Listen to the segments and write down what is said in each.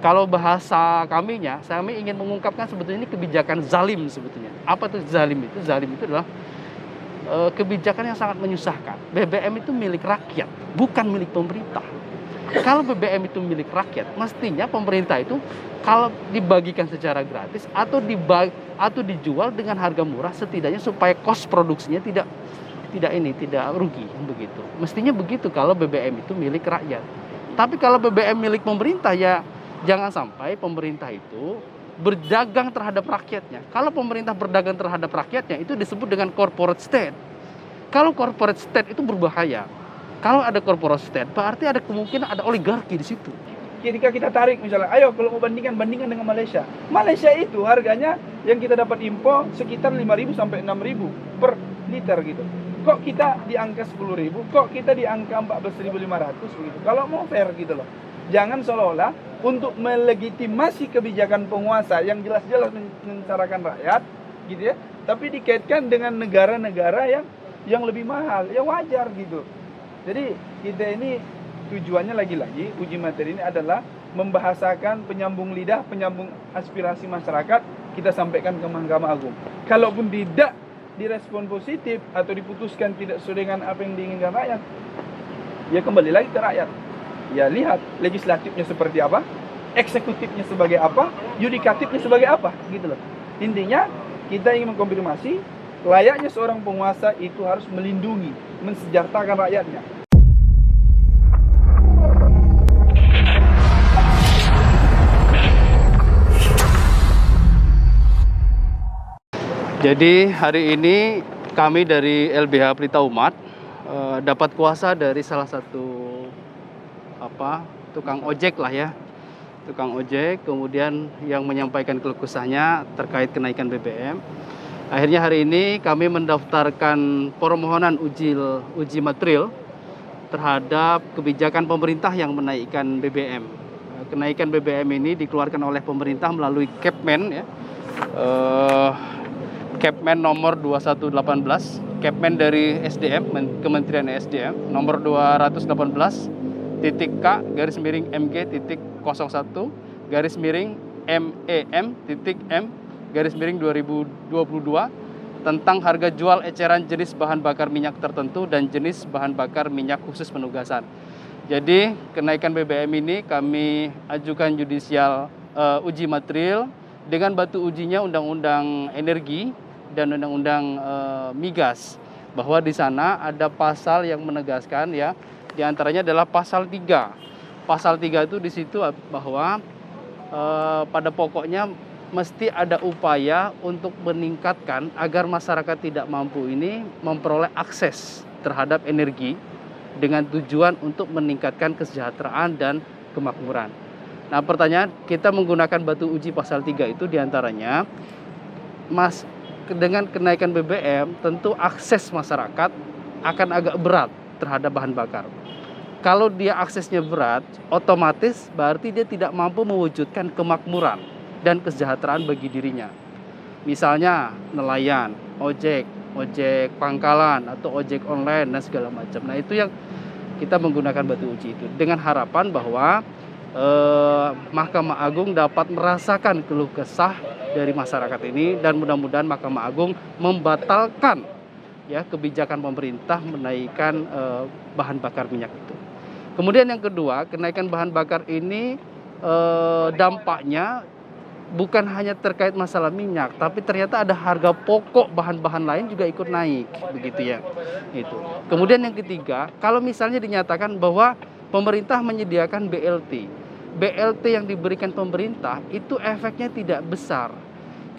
Kalau bahasa kaminya, kami ingin mengungkapkan sebetulnya ini kebijakan zalim sebetulnya. Apa itu zalim itu? Zalim itu adalah kebijakan yang sangat menyusahkan. BBM itu milik rakyat, bukan milik pemerintah. Kalau BBM itu milik rakyat, mestinya pemerintah itu kalau dibagikan secara gratis atau dijual dengan harga murah, setidaknya supaya kos produksinya tidak rugi begitu. Mestinya begitu kalau BBM itu milik rakyat. Tapi kalau BBM milik pemerintah, ya jangan sampai pemerintah itu berdagang terhadap rakyatnya. Kalau pemerintah berdagang terhadap rakyatnya, itu disebut dengan corporate state. Kalau corporate state itu berbahaya. Kalau ada corporate state, berarti ada kemungkinan ada oligarki di situ. Ketika kita tarik misalnya, ayo kalau mau bandingkan dengan Malaysia. Malaysia itu harganya yang kita dapat impor sekitar 5.000 sampai 6.000 per liter gitu. Kok kita di angka 10.000, kok kita di angka 14.500 begitu. Kalau mau fair gitu loh. Jangan seolah-olah untuk melegitimasi kebijakan penguasa yang jelas-jelas mencarakan rakyat gitu ya, tapi dikaitkan dengan negara-negara yang lebih mahal. Ya wajar gitu. Jadi kita ini tujuannya lagi-lagi uji materi ini adalah membahasakan, penyambung lidah, penyambung aspirasi masyarakat, kita sampaikan ke Mahkamah Agung. Kalaupun tidak direspon positif atau diputuskan tidak sesuai dengan apa yang diinginkan rakyat, ya kembali lagi ke rakyat. Ya lihat legislatifnya seperti apa, eksekutifnya sebagai apa, yudikatifnya sebagai apa, gitu loh. Intinya kita ingin mengkonfirmasi layaknya seorang penguasa itu harus melindungi, mensejahterakan rakyatnya. Jadi hari ini kami dari LBH Pelita Umat dapat kuasa dari salah satu tukang ojek lah ya. Tukang ojek kemudian yang menyampaikan keluh kesahnya terkait kenaikan BBM. Akhirnya hari ini kami mendaftarkan permohonan uji material terhadap kebijakan pemerintah yang menaikkan BBM. Kenaikan BBM ini dikeluarkan oleh pemerintah melalui Kepmen ya. Kepmen nomor 2118, Kepmen dari SDM, Kementerian SDM, nomor 218-MG.01-MEM.M/2022 tentang harga jual eceran jenis bahan bakar minyak tertentu dan jenis bahan bakar minyak khusus penugasan. Jadi kenaikan BBM ini kami ajukan judicial uji material dengan batu ujinya Undang-Undang Energi dan Undang-Undang Migas, bahwa di sana ada pasal yang menegaskan ya, di antaranya adalah pasal 3. Pasal 3 itu di situ bahwa pada pokoknya mesti ada upaya untuk meningkatkan agar masyarakat tidak mampu ini memperoleh akses terhadap energi dengan tujuan untuk meningkatkan kesejahteraan dan kemakmuran. Nah, pertanyaan, kita menggunakan batu uji pasal 3 itu diantaranya, dengan kenaikan BBM tentu akses masyarakat akan agak berat terhadap bahan bakar. Kalau dia aksesnya berat, otomatis berarti dia tidak mampu mewujudkan kemakmuran dan kesejahteraan bagi dirinya. Misalnya nelayan, ojek pangkalan atau ojek online dan segala macam. Nah, itu yang kita menggunakan batu uji itu dengan harapan bahwa Mahkamah Agung dapat merasakan keluh kesah dari masyarakat ini dan mudah-mudahan Mahkamah Agung membatalkan ya kebijakan pemerintah menaikkan bahan bakar minyak itu. Kemudian yang kedua, kenaikan bahan bakar ini dampaknya bukan hanya terkait masalah minyak, tapi ternyata ada harga pokok bahan-bahan lain juga ikut naik, begitu ya. Itu. Kemudian yang ketiga, kalau misalnya dinyatakan bahwa pemerintah menyediakan BLT yang diberikan pemerintah itu efeknya tidak besar.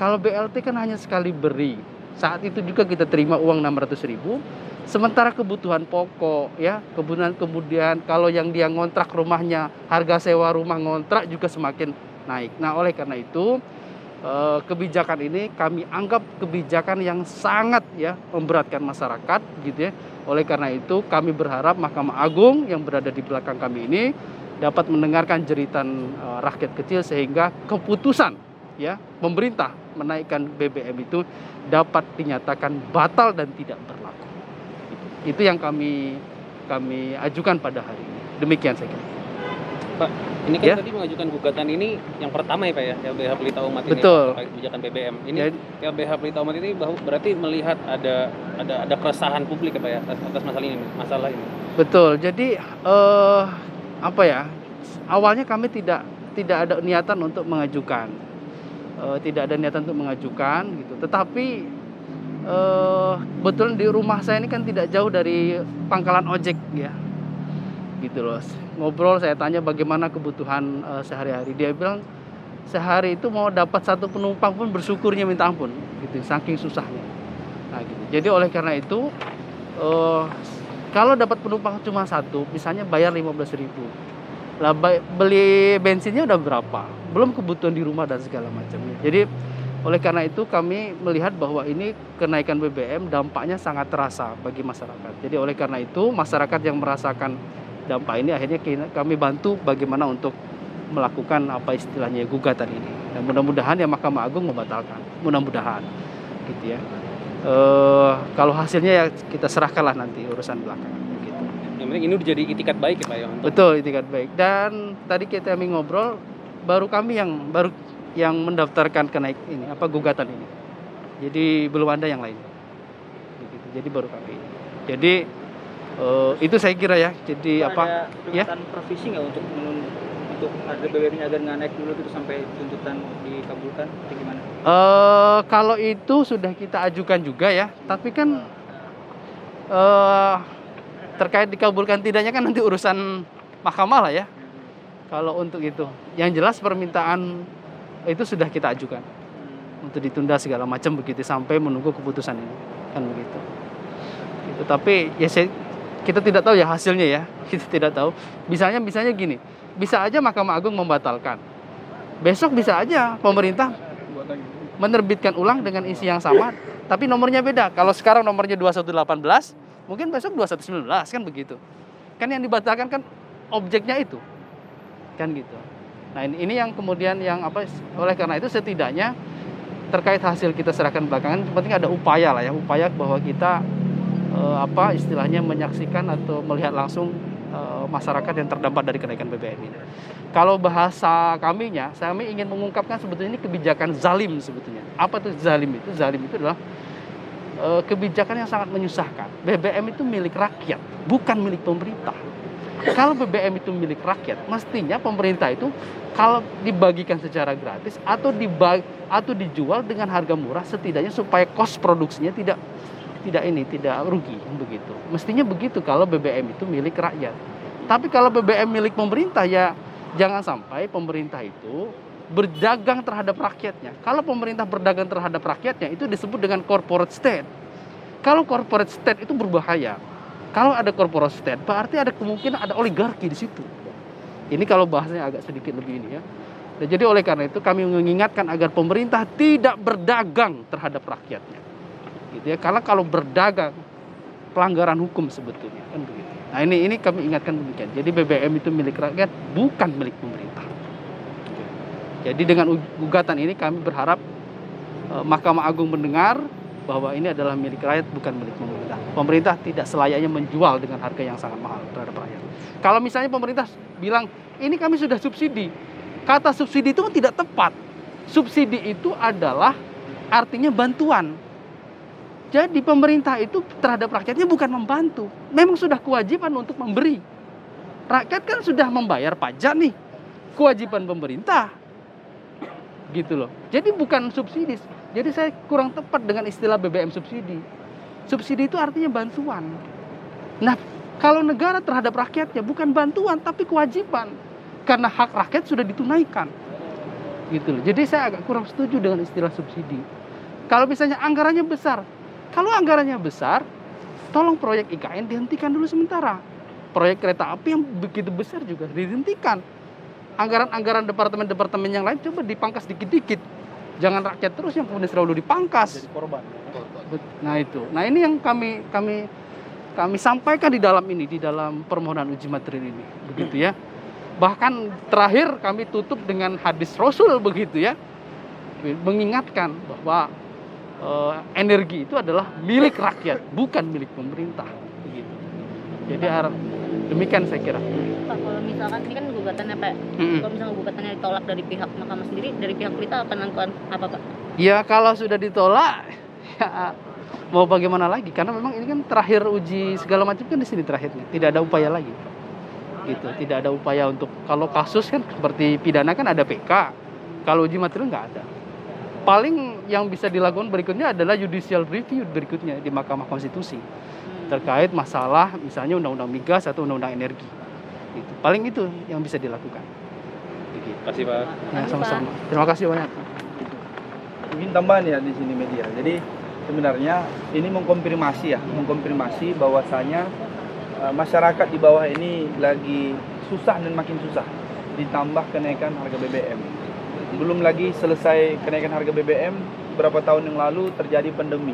Kalau BLT kan hanya sekali beri. Saat itu juga kita terima uang 600.000. Sementara kebutuhan pokok ya, kemudian kalau yang dia ngontrak rumahnya, harga sewa rumah ngontrak juga semakin naik. Nah, oleh karena itu kebijakan ini kami anggap kebijakan yang sangat ya memberatkan masyarakat gitu ya. Oleh karena itu kami berharap Mahkamah Agung yang berada di belakang kami ini dapat mendengarkan jeritan rakyat kecil sehingga keputusan ya pemerintah menaikkan BBM itu dapat dinyatakan batal dan tidak berlaku. Itu yang kami ajukan pada hari ini. Demikian saya kira. Pak, ini kan Ya. tadi mengajukan gugatan ini yang pertama ya Pak ya, LBH Pelita Umat ini Betul. terkait kebijakan BBM. Ini Jadi- LBH Pelita Umat ini berarti melihat ada keresahan publik ya Pak ya atas masalah ini. Betul. Jadi apa ya? Awalnya kami tidak ada niatan untuk mengajukan, tidak ada niatan untuk mengajukan gitu. Tetapi kebetulan di rumah saya ini kan tidak jauh dari pangkalan ojek ya, gitu loh. Ngobrol, saya tanya bagaimana kebutuhan sehari-hari. Dia bilang sehari itu mau dapat satu penumpang pun bersyukurnya minta ampun, gitu. Saking susahnya. Nah, gitu. Jadi oleh karena itu kalau dapat penumpang cuma satu, misalnya bayar 15.000. Lah beli bensinnya udah berapa? Belum kebutuhan di rumah dan segala macamnya. Jadi oleh karena itu kami melihat bahwa ini kenaikan BBM dampaknya sangat terasa bagi masyarakat. Jadi oleh karena itu masyarakat yang merasakan dampak ini akhirnya kami bantu bagaimana untuk melakukan apa istilahnya gugatan ini. Dan mudah-mudahan ya Mahkamah Agung membatalkan. Mudah-mudahan gitu ya. Kalau hasilnya ya kita serahkanlah nanti urusan belakangan gitu. Yang penting ini udah jadi itikat baik ya Pak ya untuk Betul, itikat baik. Dan tadi kami ngobrol kami yang mendaftarkan gugatan ini. Jadi belum ada yang lain. Begitu. Jadi baru kami. Jadi itu saya kira ya. Jadi Pak, apa? ada Ya. tuntutan provisi nggak untuk harga BBM-nya agar nggak naik dulu gitu sampai tuntutan dikabulkan atau gimana? Kalau itu sudah kita ajukan juga ya. Tapi kan terkait dikabulkan tidaknya kan nanti urusan mahkamah lah ya. Kalau untuk itu, yang jelas permintaan itu sudah kita ajukan untuk ditunda segala macam begitu sampai menunggu keputusan ini, kan begitu. Gitu. Tapi ya kita tidak tahu ya hasilnya ya, kita tidak tahu. Misalnya gini, bisa aja Mahkamah Agung membatalkan. Besok bisa aja pemerintah menerbitkan ulang dengan isi yang sama, tapi nomornya beda. Kalau sekarang nomornya 2118, mungkin besok 2119 kan begitu. Kan yang dibatalkan kan objeknya itu, kan gitu. Nah ini yang kemudian oleh karena itu setidaknya terkait hasil kita serahkan belakangan, penting ada upaya bahwa kita istilahnya menyaksikan atau melihat langsung masyarakat yang terdampak dari kenaikan BBM ini. Kalau bahasa kami ingin mengungkapkan sebetulnya ini kebijakan zalim sebetulnya. Apa itu zalim itu? Zalim itu adalah kebijakan yang sangat menyusahkan. BBM itu milik rakyat, bukan milik pemerintah. Kalau BBM itu milik rakyat, mestinya pemerintah itu kalau dibagikan secara gratis atau dijual dengan harga murah, setidaknya supaya kos produksinya tidak rugi begitu. Mestinya begitu kalau BBM itu milik rakyat. Tapi kalau BBM milik pemerintah ya jangan sampai pemerintah itu berdagang terhadap rakyatnya. Kalau pemerintah berdagang terhadap rakyatnya itu disebut dengan corporate state. Kalau corporate state itu berbahaya. Kalau ada corporate state berarti ada kemungkinan ada oligarki di situ. Ini kalau bahasanya agak sedikit lebih ini ya. Dan jadi oleh karena itu kami mengingatkan agar pemerintah tidak berdagang terhadap rakyatnya. Gitu ya. Karena kalau berdagang pelanggaran hukum sebetulnya kan begitu. Nah ini kami ingatkan demikian. Jadi BBM itu milik rakyat, bukan milik pemerintah. Jadi dengan gugatan ini kami berharap Mahkamah Agung mendengar bahwa ini adalah milik rakyat, bukan milik pemerintah. Pemerintah tidak selayaknya menjual dengan harga yang sangat mahal terhadap rakyat. Kalau misalnya pemerintah bilang ini kami sudah subsidi, kata subsidi itu tidak tepat. Subsidi itu adalah artinya bantuan. Jadi pemerintah itu terhadap rakyatnya bukan membantu. Memang sudah kewajiban untuk memberi. Rakyat kan sudah membayar pajak nih. Kewajiban pemerintah. Gitu loh. Jadi bukan subsidi. Jadi saya kurang tepat dengan istilah BBM subsidi. Subsidi itu artinya bantuan. Nah, kalau negara terhadap rakyatnya bukan bantuan tapi kewajiban. Karena hak rakyat sudah ditunaikan. Gitu loh. Jadi saya agak kurang setuju dengan istilah subsidi. Kalau misalnya anggarannya besar, kalau anggarannya besar, tolong proyek IKN dihentikan dulu sementara. Proyek kereta api yang begitu besar juga dihentikan. Anggaran-anggaran departemen-departemen yang lain coba dipangkas dikit-dikit. Jangan rakyat terus yang kemudian selalu dipangkas. Jadi korban. Nah itu. Nah ini yang kami sampaikan di dalam permohonan uji materi ini, begitu ya. Bahkan terakhir kami tutup dengan hadis Rasul begitu ya. Mengingatkan bahwa energi itu adalah milik rakyat, bukan milik pemerintah begitu. Jadi demikian saya kira. Pak, kalau misalkan ini kan gugatannya Pak, kalau misalkan gugatannya ditolak dari pihak mahkamah sendiri, dari pihak kita akan lakukan apa Pak? Ya kalau sudah ditolak, ya mau bagaimana lagi? Karena memang ini kan terakhir uji segala macam kan di sini terakhirnya. Tidak ada upaya lagi, gitu. Tidak ada upaya untuk kalau kasus kan seperti pidana kan ada PK. Kalau uji material nggak ada. Paling yang bisa dilakukan berikutnya adalah judicial review berikutnya di Mahkamah Konstitusi terkait masalah misalnya undang-undang migas atau undang-undang energi. Gitu. Paling itu yang bisa dilakukan. Begitu. Terima kasih Pak. Ya, sama-sama. Terima kasih banyak. Mungkin tambahan ya di sini media. Jadi sebenarnya ini mengkonfirmasi bahwasanya masyarakat di bawah ini lagi susah dan makin susah, ditambah kenaikan harga BBM. Belum lagi selesai kenaikan harga BBM, beberapa tahun yang lalu terjadi pandemi.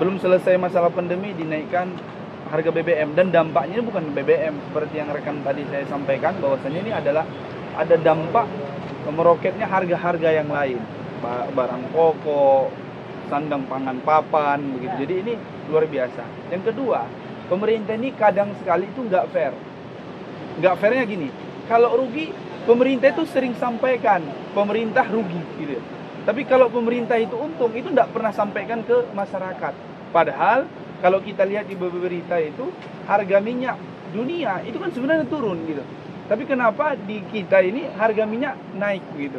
Belum selesai masalah pandemi, dinaikkan harga BBM, dan dampaknya ini bukan BBM seperti yang rekan tadi saya sampaikan, bahwasanya ini adalah ada dampak meroketnya harga-harga yang lain, barang pokok, sandang pangan papan begitu. Jadi ini luar biasa. Yang kedua, pemerintah ini kadang sekali itu nggak fair. Nggak fairnya gini, kalau rugi pemerintah itu sering sampaikan pemerintah rugi gitu. Tapi kalau pemerintah itu untung, itu tidak pernah sampaikan ke masyarakat. Padahal kalau kita lihat di beberapa berita itu harga minyak dunia itu kan sebenarnya turun gitu. Tapi kenapa di kita ini harga minyak naik gitu?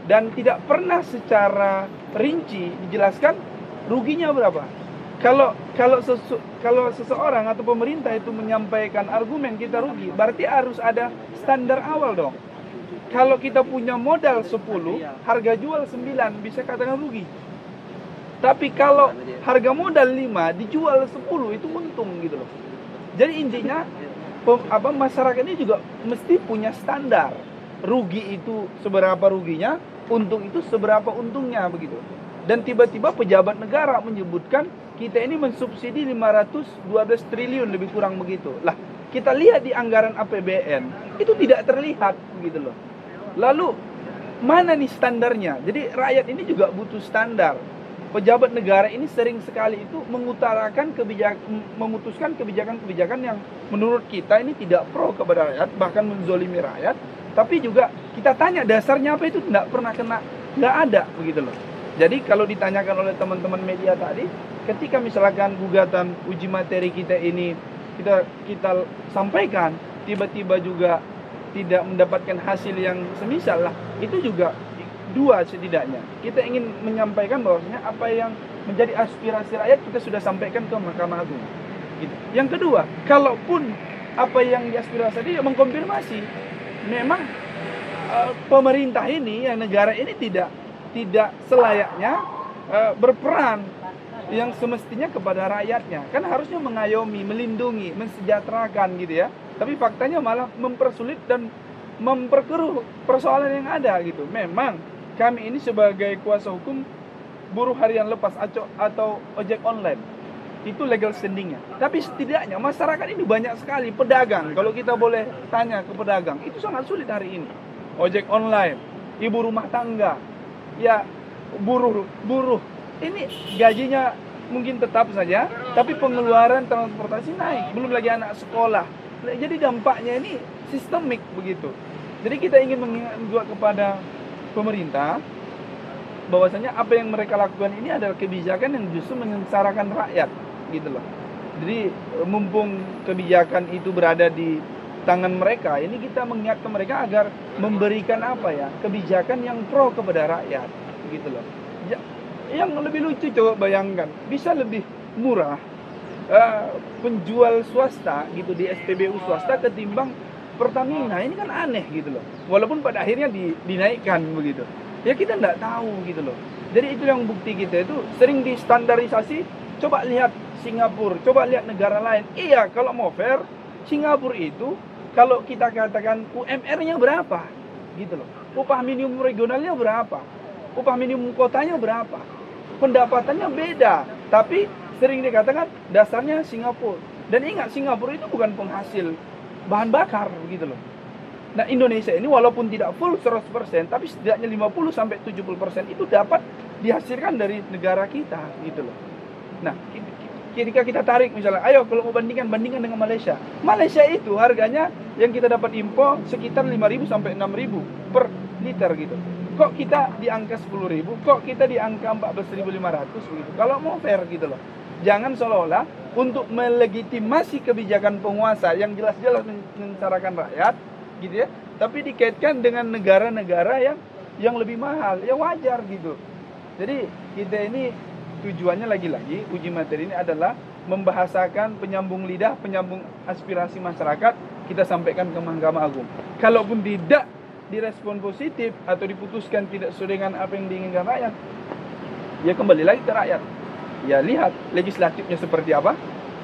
Dan tidak pernah secara rinci dijelaskan ruginya berapa. Kalau seseorang atau pemerintah itu menyampaikan argumen kita rugi, berarti harus ada standar awal dong. Kalau kita punya modal 10, harga jual 9, bisa katakan rugi. Tapi kalau harga modal 5, dijual 10, itu untung gitu loh. Jadi intinya masyarakat ini juga mesti punya standar. Rugi itu seberapa ruginya, untung itu seberapa untungnya begitu. Dan tiba-tiba pejabat negara menyebutkan kita ini mensubsidi 512 triliun lebih kurang begitu. Lah, kita lihat di anggaran APBN itu tidak terlihat begitu loh. Lalu mana nih standarnya? Jadi rakyat ini juga butuh standar. Pejabat negara ini sering sekali itu memutuskan kebijakan-kebijakan yang menurut kita ini tidak pro kepada rakyat, bahkan menzolimi rakyat. Tapi juga kita tanya dasarnya apa, itu tidak pernah nggak ada begitu loh. Jadi kalau ditanyakan oleh teman-teman media tadi, ketika misalkan gugatan uji materi kita ini kita sampaikan, tiba-tiba juga tidak mendapatkan hasil yang semisal lah, itu juga dua setidaknya. Kita ingin menyampaikan bahwasanya apa yang menjadi aspirasi rakyat kita sudah sampaikan ke Mahkamah Agung. Gitu. Yang kedua, kalaupun apa yang diaspirasi tadi mengkonfirmasi, memang pemerintah ini, yang negara ini tidak selayaknya berperan yang semestinya kepada rakyatnya. Kan harusnya mengayomi, melindungi, mensejahterakan gitu ya. Tapi faktanya malah mempersulit dan memperkeruh persoalan yang ada gitu. Memang kami ini sebagai kuasa hukum buruh harian lepas atau ojek online, itu legal standingnya. Tapi setidaknya masyarakat ini banyak sekali pedagang. Kalau kita boleh tanya ke pedagang, itu sangat sulit hari ini. Ojek online, ibu rumah tangga, ya buruh ini gajinya mungkin tetap saja, tapi pengeluaran transportasi naik, belum lagi anak sekolah. Jadi dampaknya ini sistemik begitu. Jadi kita ingin mengingatkan juga kepada pemerintah bahwasanya apa yang mereka lakukan ini adalah kebijakan yang justru menyengsarakan rakyat gitu loh. Jadi mumpung kebijakan itu berada di tangan mereka, ini kita mengingatkan mereka agar memberikan kebijakan yang pro kepada rakyat gitu loh. Yang lebih lucu coba bayangkan, bisa lebih murah penjual swasta gitu di SPBU swasta ketimbang Pertamina. Ini kan aneh gitu loh. Walaupun pada akhirnya dinaikkan begitu. Ya kita nggak tahu gitu loh. Jadi itu yang bukti kita itu sering distandarisasi. Coba lihat Singapura, coba lihat negara lain. Iya, kalau mau fair, Singapura itu kalau kita katakan UMR-nya berapa gitu loh. Upah minimum regionalnya berapa? Upah minimum kotanya berapa? Pendapatannya beda, tapi sering dikatakan dasarnya Singapura. Dan ingat, Singapura itu bukan penghasil bahan bakar gitu loh. Nah, Indonesia ini walaupun tidak full 100%, tapi setidaknya 50-70% itu dapat dihasilkan dari negara kita gitu loh. Nah, ketika kita tarik misalnya, ayo kalau mau bandingkan dengan Malaysia. Malaysia itu harganya yang kita dapat info sekitar 5.000 sampai 6.000 per liter gitu. Kok kita di angka 10.000, kok kita di angka 14.500 begitu. Kalau mau fair gitu loh. Jangan seolah-olah untuk melegitimasi kebijakan penguasa yang jelas-jelas mencarakan rakyat gitu ya, tapi dikaitkan dengan negara-negara yang lebih mahal. Ya wajar gitu. Jadi kita ini tujuannya lagi-lagi uji materi ini adalah membahasakan penyambung lidah, penyambung aspirasi masyarakat, kita sampaikan ke Mahkamah Agung. Kalaupun tidak direspon positif atau diputuskan tidak sesuai dengan apa yang diinginkan rakyat, ya kembali lagi ke rakyat. Ya lihat legislatifnya seperti apa,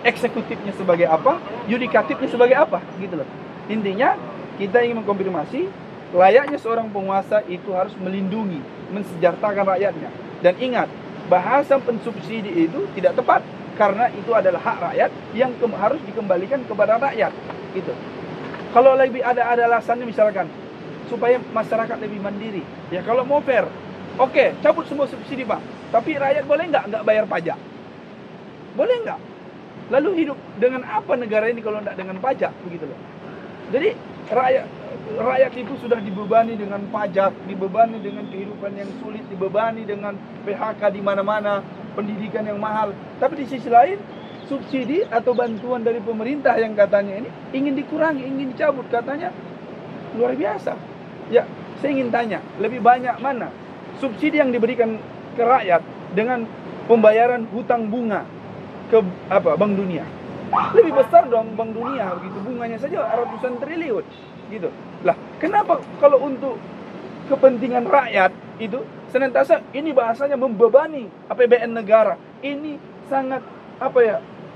eksekutifnya sebagai apa, yudikatifnya sebagai apa, gitu loh. Intinya kita ingin mengkonfirmasi layaknya seorang penguasa itu harus melindungi, mensejahterakan rakyatnya. Dan ingat, bahasa pensubsidi itu tidak tepat karena itu adalah hak rakyat yang harus dikembalikan kepada rakyat gitu. Kalau lebih ada alasannya misalkan supaya masyarakat lebih mandiri, ya kalau mau fair, oke, cabut semua subsidi Pak, tapi rakyat boleh nggak bayar pajak? Boleh nggak? Lalu hidup dengan apa negara ini kalau nggak dengan pajak begitu loh. Jadi rakyat itu sudah dibebani dengan pajak, dibebani dengan kehidupan yang sulit, dibebani dengan PHK di mana-mana, pendidikan yang mahal. Tapi di sisi lain, subsidi atau bantuan dari pemerintah yang katanya ini ingin dikurangi, ingin dicabut, katanya luar biasa. Ya, saya ingin tanya, lebih banyak mana subsidi yang diberikan ke rakyat dengan pembayaran hutang bunga ke Bank Dunia? Lebih besar dong Bank Dunia begitu, bunganya saja ratusan triliun gitu. Lah, kenapa kalau untuk kepentingan rakyat itu senantiasa ini bahasanya membebani APBN negara. Ini sangat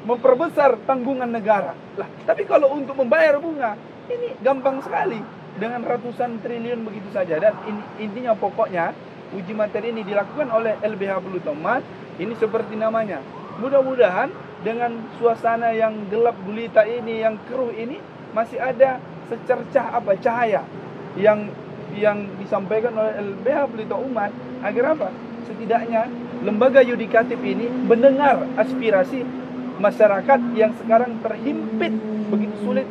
memperbesar tanggungan negara. Lah, tapi kalau untuk membayar bunga ini gampang sekali dengan ratusan triliun begitu saja. Dan intinya pokoknya uji materi ini dilakukan oleh LBH Bulutomat. Ini seperti namanya. Mudah-mudahan dengan suasana yang gelap gulita ini, yang keruh ini, masih ada secercah cahaya yang disampaikan oleh LBH Pelita Umat agar apa? Setidaknya lembaga yudikatif ini mendengar aspirasi masyarakat yang sekarang terhimpit begitu sulit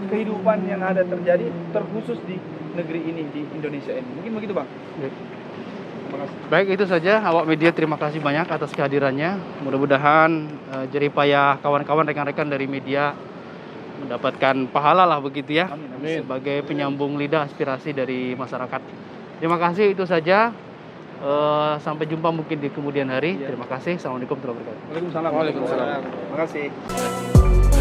kehidupan yang ada terjadi, terkhusus di negeri ini, di Indonesia ini. Mungkin begitu Bang. Baik, itu saja awak media, terima kasih banyak atas kehadirannya. Mudah-mudahan jeripayah kawan-kawan rekan-rekan dari media mendapatkan pahala lah begitu ya. Amin. Sebagai penyambung lidah aspirasi dari masyarakat. Terima kasih, itu saja. Sampai jumpa mungkin di kemudian hari. Terima kasih. Assalamualaikum warahmatullahi wabarakatuh. Waalaikumsalam. Waalaikumsalam. Terima kasih.